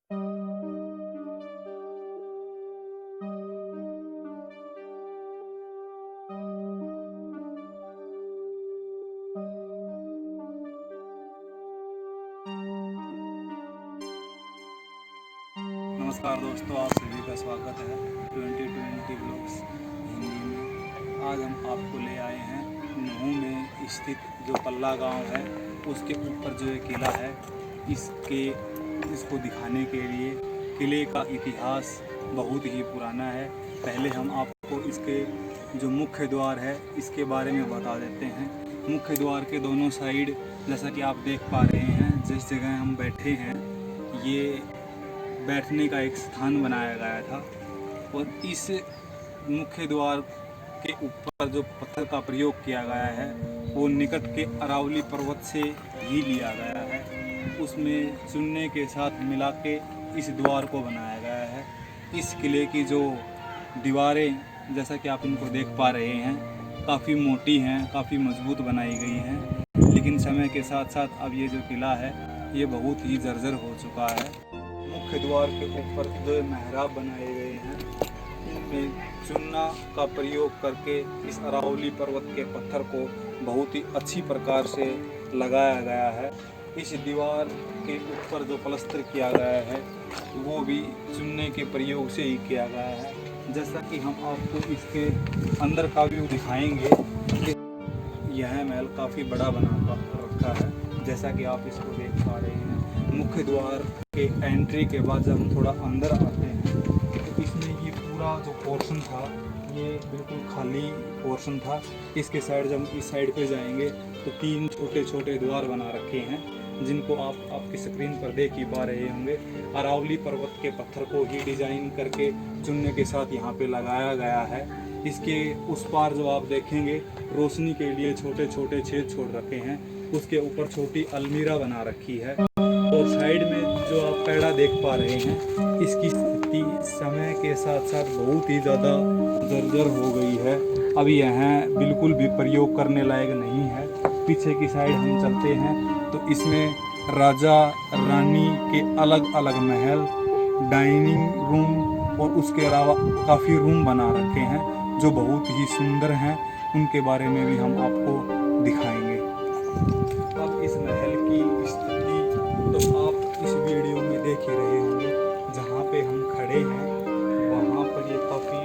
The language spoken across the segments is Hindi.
नमस्कार दोस्तों, आप सभी का स्वागत है 2020 ब्लॉग्स हिंदी में। आज हम आपको ले आए हैं महू में स्थित जो पल्ला गांव है उसके ऊपर जो एक किला है, इसको दिखाने के लिए। किले का इतिहास बहुत ही पुराना है। पहले हम आपको इसके जो मुख्य द्वार है इसके बारे में बता देते हैं। मुख्य द्वार के दोनों साइड जैसा कि आप देख पा रहे हैं, जिस जगह हम बैठे हैं ये बैठने का एक स्थान बनाया गया था। और इस मुख्य द्वार के ऊपर जो पत्थर का प्रयोग किया गया है वो निकट के अरावली पर्वत से ही लिया गया है। उसमें चूने के साथ मिला के इस द्वार को बनाया गया है। इस किले की जो दीवारें जैसा कि आप इनको देख पा रहे हैं काफ़ी मोटी हैं, काफ़ी मजबूत बनाई गई हैं। लेकिन समय के साथ साथ अब ये जो किला है ये बहुत ही जर्जर हो चुका है। मुख्य द्वार के ऊपर जो मेहराब बनाए गए हैं इनमें चूना का प्रयोग करके इस अरावली पर्वत के पत्थर को बहुत ही अच्छी प्रकार से लगाया गया है। इस दीवार के ऊपर जो प्लास्टर किया गया है वो भी चूने के प्रयोग से ही किया गया है। जैसा कि हम आपको इसके अंदर का व्यू दिखाएंगे। यह महल काफ़ी बड़ा बना रखा है, जैसा कि आप इसको देख पा रहे हैं। मुख्य द्वार के एंट्री के बाद जब हम थोड़ा अंदर आते हैं तो इसमें ये पूरा जो पोर्शन था ये बिल्कुल खाली पोर्शन था। इसके साइड जब इस साइड पे जाएंगे तो 3 छोटे छोटे द्वार बना रखे हैं, जिनको आप आपकी स्क्रीन पर देख ही पा रहे होंगे। अरावली पर्वत के पत्थर को ही डिजाइन करके चूने के साथ यहाँ पे लगाया गया है। इसके उस पार जो आप देखेंगे रोशनी के लिए छोटे छोटे छेद छोड़ रखे हैं। उसके ऊपर छोटी अलमीरा बना रखी है। और साइड में जो आप पैड़ा देख पा रहे हैं इसकी स्थिति समय के साथ साथ बहुत ही ज़्यादा जर्जर हो गई है। अब यह बिल्कुल भी प्रयोग करने लायक नहीं है। पीछे की साइड हम चलते हैं तो इसमें राजा रानी के अलग अलग महल, डाइनिंग रूम और उसके अलावा काफ़ी रूम बना रखे हैं जो बहुत ही सुंदर हैं। उनके बारे में भी हम आपको दिखाएंगे। अब इस महल की स्थिति तो आप इस वीडियो में देख ही रहे होंगे। जहाँ पे हम खड़े हैं वहाँ पर ये काफ़ी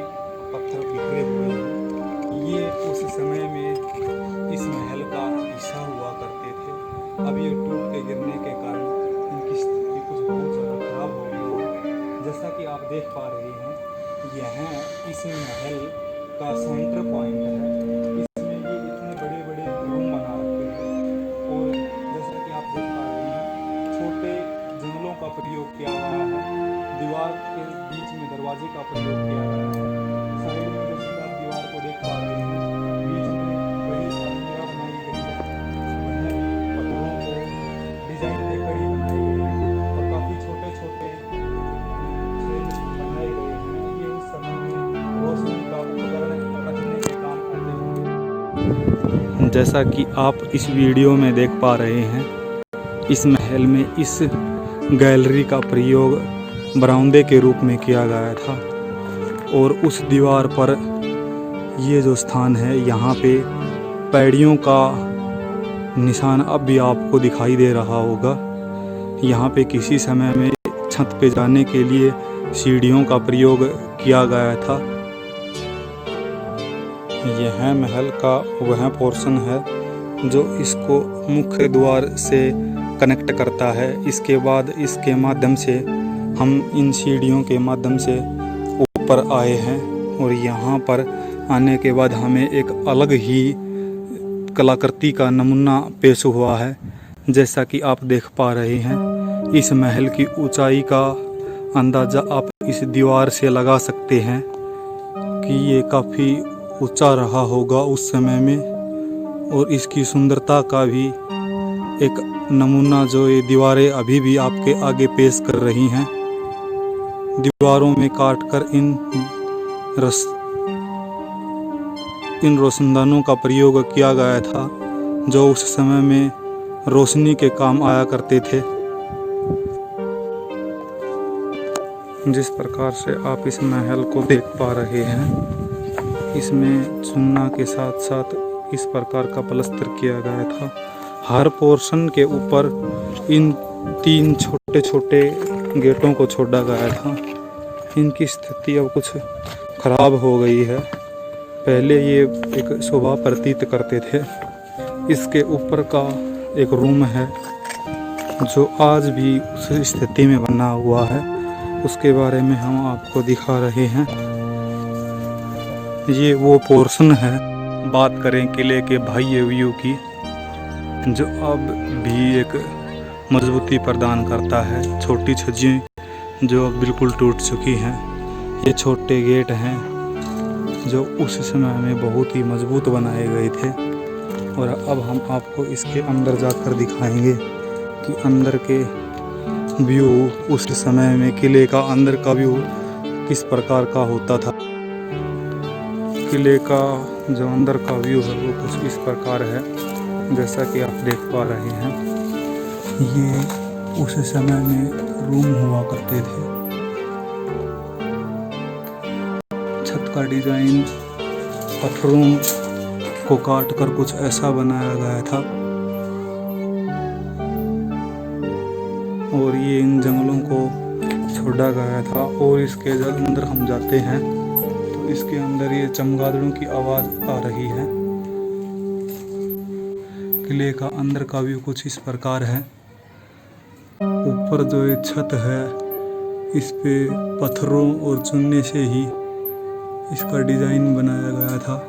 पत्थर बिखरे हुए हैं। ये उस समय में इस महल का हिस्सा हुआ करते थे। अब ये टूट के गिरने के कारण इनकी स्थिति कुछ बहुत ज़्यादा खराब हो गई है। जैसा कि आप देख पा रहे हैं यह इस महल का सेंटर पॉइंट है। इसमें ये इतने बड़े बड़े रूम बना रखे हैं और जैसा कि आप देख पा रहे हैं छोटे जंगलों का प्रयोग किया गया है। दीवार के बीच में दरवाजे का प्रयोग किया गया है। साइड में जैसे आप दीवार को देख पा रहे हैं बीच में बड़ी अलमीरा बनाई गई है। उसमें पत्थरों को डिजाइन देकर ही बनाई गई है और काफ़ी छोटे छोटे बनाए गए हैं। ये उस समय में रोशनी का उपकरण रखने के काम आते हैं। जैसा कि आप इस वीडियो में देख पा रहे हैं इस महल में इस गैलरी का प्रयोग बरामदे के रूप में किया गया था। और उस दीवार पर ये जो स्थान है यहाँ पे पैड़ियों का निशान अब भी आपको दिखाई दे रहा होगा। यहाँ पे किसी समय में छत पे जाने के लिए सीढ़ियों का प्रयोग किया गया था। यह महल का वह पोर्शन है जो इसको मुख्य द्वार से कनेक्ट करता है। इसके बाद इसके माध्यम से हम इन सीढ़ियों के माध्यम से ऊपर आए हैं और यहाँ पर आने के बाद हमें एक अलग ही कलाकृति का नमूना पेश हुआ है। जैसा कि आप देख पा रहे हैं इस महल की ऊंचाई का अंदाज़ा आप इस दीवार से लगा सकते हैं कि ये काफ़ी ऊंचा रहा होगा उस समय में। और इसकी सुंदरता का भी एक नमूना जो ये दीवारें अभी भी आपके आगे पेश कर रही हैं। दीवारों में काटकर इन रोशनदानों का प्रयोग किया गया था जो उस समय में रोशनी के काम आया करते थे। जिस प्रकार से आप इस महल को देख पा रहे हैं, इसमें चूना के साथ साथ इस प्रकार का प्लास्टर किया गया था। हर पोर्शन के ऊपर इन 3 छोटे छोटे गेटों को छोड़ा गया था। इनकी स्थिति अब कुछ खराब हो गई है। पहले ये एक शोभा प्रतीत करते थे। इसके ऊपर का एक रूम है जो आज भी उस स्थिति में बना हुआ है, उसके बारे में हम आपको दिखा रहे हैं। ये वो पोर्शन है। बात करें किले के बाह्य व्यू की, जो अब भी एक मजबूती प्रदान करता है। छोटी छज्जियाँ जो अब बिल्कुल टूट चुकी हैं। ये छोटे गेट हैं जो उस समय में बहुत ही मजबूत बनाए गए थे। और अब हम आपको इसके अंदर जाकर दिखाएंगे कि अंदर के व्यू, उस समय में किले का अंदर का व्यू किस प्रकार का होता था। किले का जो अंदर का व्यू है वो कुछ इस प्रकार है, जैसा कि आप देख पा रहे हैं। ये उस समय में रूम हुआ करते थे। छत का डिजाइन पत्थरों को काट कर कुछ ऐसा बनाया गया था। और ये इन जंगलों को छोड़ा गया था। और इसके अंदर हम जाते हैं तो इसके अंदर ये चमगादड़ों की आवाज़ आ रही है। किले का अंदर का व्यू कुछ इस प्रकार है। ऊपर जो ये छत है, इस पे पत्थरों और चूने से ही इसका डिज़ाइन बनाया गया था।